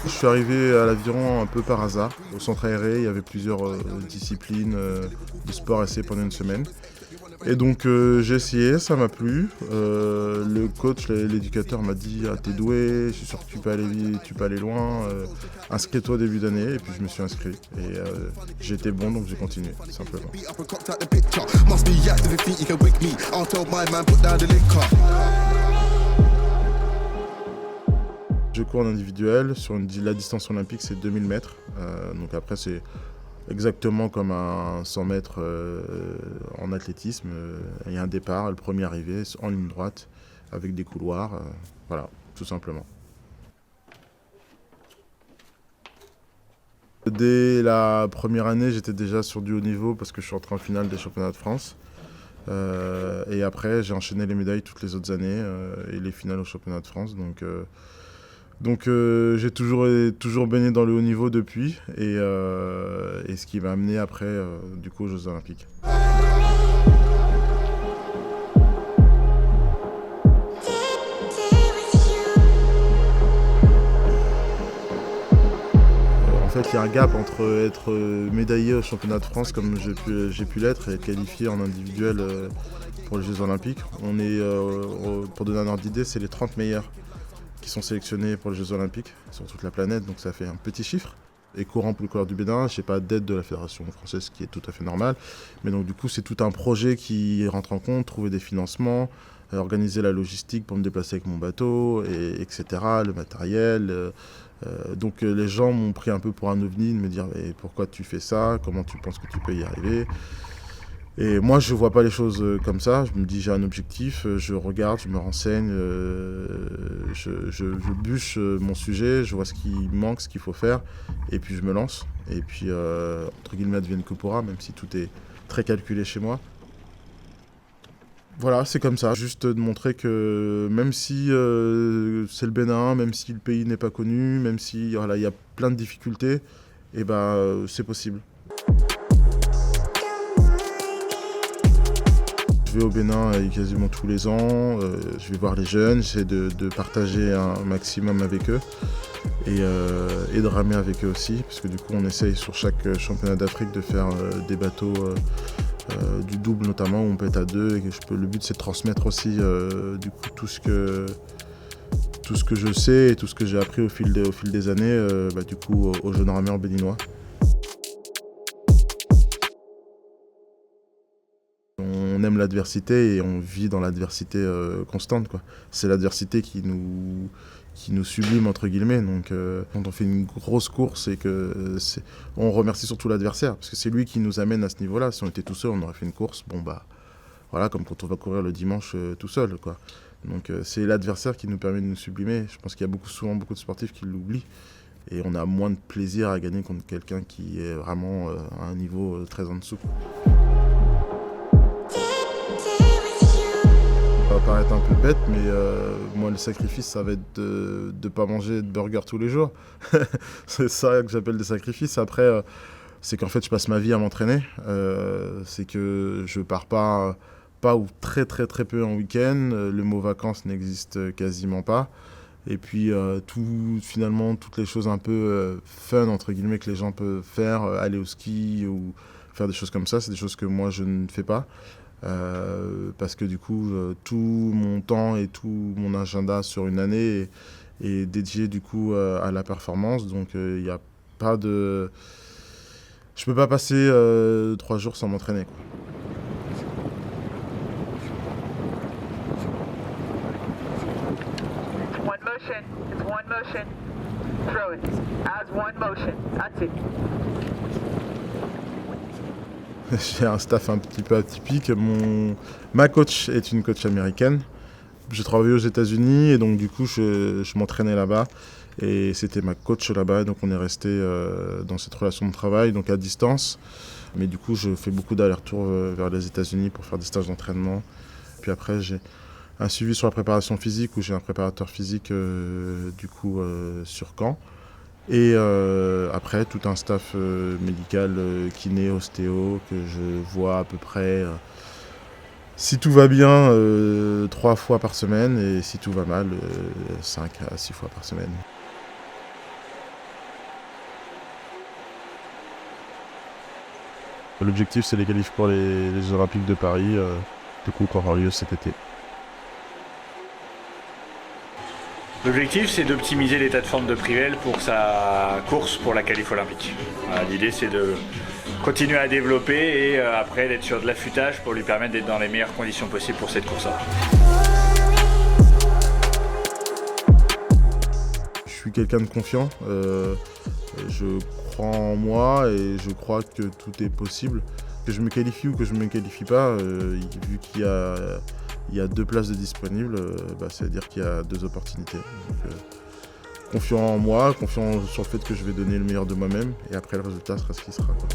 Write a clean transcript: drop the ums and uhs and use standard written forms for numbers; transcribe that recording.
Je suis arrivé à l'aviron un peu par hasard. Au centre aéré, il y avait plusieurs disciplines de sport essais pendant une semaine. Et donc j'ai essayé, ça m'a plu. Le coach, l'éducateur m'a dit ah, t'es doué, je suis sûr que tu peux aller loin. Inscris-toi au début d'année. Et puis je me suis inscrit. Et j'étais bon donc j'ai continué, simplement. Je cours en individuel, la distance olympique c'est 2000 mètres. Donc après c'est exactement comme un 100 mètres en athlétisme. Il y a un départ, le premier arrivé en ligne droite avec des couloirs. Voilà, tout simplement. Dès la première année, j'étais déjà sur du haut niveau parce que je suis entré en finale des championnats de France. Et après, j'ai enchaîné les médailles toutes les autres années et les finales aux championnats de France. Donc j'ai toujours baigné dans le haut niveau depuis et ce qui m'a amené après du coup aux Jeux Olympiques. En fait, il y a un gap entre être médaillé au championnat de France comme j'ai pu l'être et être qualifié en individuel pour les Jeux Olympiques. Pour donner un ordre d'idée, c'est les 30 meilleurs qui sont sélectionnés pour les Jeux Olympiques sur toute la planète, donc ça fait un petit chiffre. Et courant pour le coureur du Bénin, je n'ai pas d'aide de la Fédération française, ce qui est tout à fait normal. Mais donc du coup, c'est tout un projet qui rentre en compte, trouver des financements, organiser la logistique pour me déplacer avec mon bateau, etc., le matériel. Donc les gens m'ont pris un peu pour un ovni, de me dire mais pourquoi tu fais ça, comment tu penses que tu peux y arriver. Et moi, je vois pas les choses comme ça. Je me dis, j'ai un objectif, je regarde, je me renseigne, je bûche mon sujet, je vois ce qui manque, ce qu'il faut faire, et puis je me lance. Et puis, entre guillemets, advienne que pourra, même si tout est très calculé chez moi. Voilà, c'est comme ça. Juste de montrer que même si c'est le Bénin, même si le pays n'est pas connu, même si voilà, y a plein de difficultés, et c'est possible. Je vais au Bénin quasiment tous les ans, je vais voir les jeunes, j'essaie de partager un maximum avec eux et de ramer avec eux aussi, parce que du coup on essaye sur chaque championnat d'Afrique de faire des bateaux du double notamment, où on peut être à deux, et le but c'est de transmettre aussi du coup tout ce que je sais et tout ce que j'ai appris au fil des années du coup aux jeunes rameurs béninois. On aime l'adversité et on vit dans l'adversité constante, quoi. C'est l'adversité qui nous sublime entre guillemets. Donc quand on fait une grosse course on remercie surtout l'adversaire parce que c'est lui qui nous amène à ce niveau-là. Si on était tout seul, on aurait fait une course. Voilà, comme quand on va courir le dimanche tout seul, quoi. Donc c'est l'adversaire qui nous permet de nous sublimer. Je pense qu'il y a souvent beaucoup de sportifs qui l'oublient. Et on a moins de plaisir à gagner contre quelqu'un qui est vraiment à un niveau très en dessous. Ça va paraître un peu bête, mais moi le sacrifice ça va être de ne pas manger de burger tous les jours. C'est ça que j'appelle des sacrifices. Après, c'est qu'en fait je passe ma vie à m'entraîner. C'est que je pars pas ou très très très peu en week-end. Le mot vacances n'existe quasiment pas. Et puis finalement toutes les choses un peu fun entre guillemets que les gens peuvent faire, aller au ski ou faire des choses comme ça, c'est des choses que moi je ne fais pas. Parce que du coup tout mon temps et tout mon agenda sur une année est dédié du coup à la performance, donc il n'y a pas de... Je peux pas passer 3 jours sans m'entraîner, quoi. One motion, it's one motion. Throw it as one motion, that's it. J'ai un staff un petit peu atypique. Ma coach est une coach américaine. J'ai travaillé aux États-Unis et donc du coup je m'entraînais là-bas et c'était ma coach là-bas, donc on est resté dans cette relation de travail, donc à distance. Mais du coup je fais beaucoup d'allers-retours vers les États-Unis pour faire des stages d'entraînement. Puis après j'ai un suivi sur la préparation physique où j'ai un préparateur physique du coup sur Caen. Et après, tout un staff médical, kiné, ostéo, que je vois à peu près Si tout va bien, 3 fois par semaine, et si tout va mal, 5 à 6 fois par semaine. L'objectif, c'est les qualifs pour les Jeux Olympiques de Paris, du coup, qui auront lieu cet été. L'objectif, c'est d'optimiser l'état de forme de Privel pour sa course pour la qualif olympique. Voilà, l'idée, c'est de continuer à développer et après d'être sur de l'affûtage pour lui permettre d'être dans les meilleures conditions possibles pour cette course-là. Je suis quelqu'un de confiant, je crois en moi et je crois que tout est possible. Que je me qualifie ou que je ne me qualifie pas, vu qu'il y a 2 places de disponibles, ça veut dire qu'il y a 2 opportunités. Donc, confiant en moi, confiant sur le fait que je vais donner le meilleur de moi-même, et après le résultat sera ce qui sera, quoi.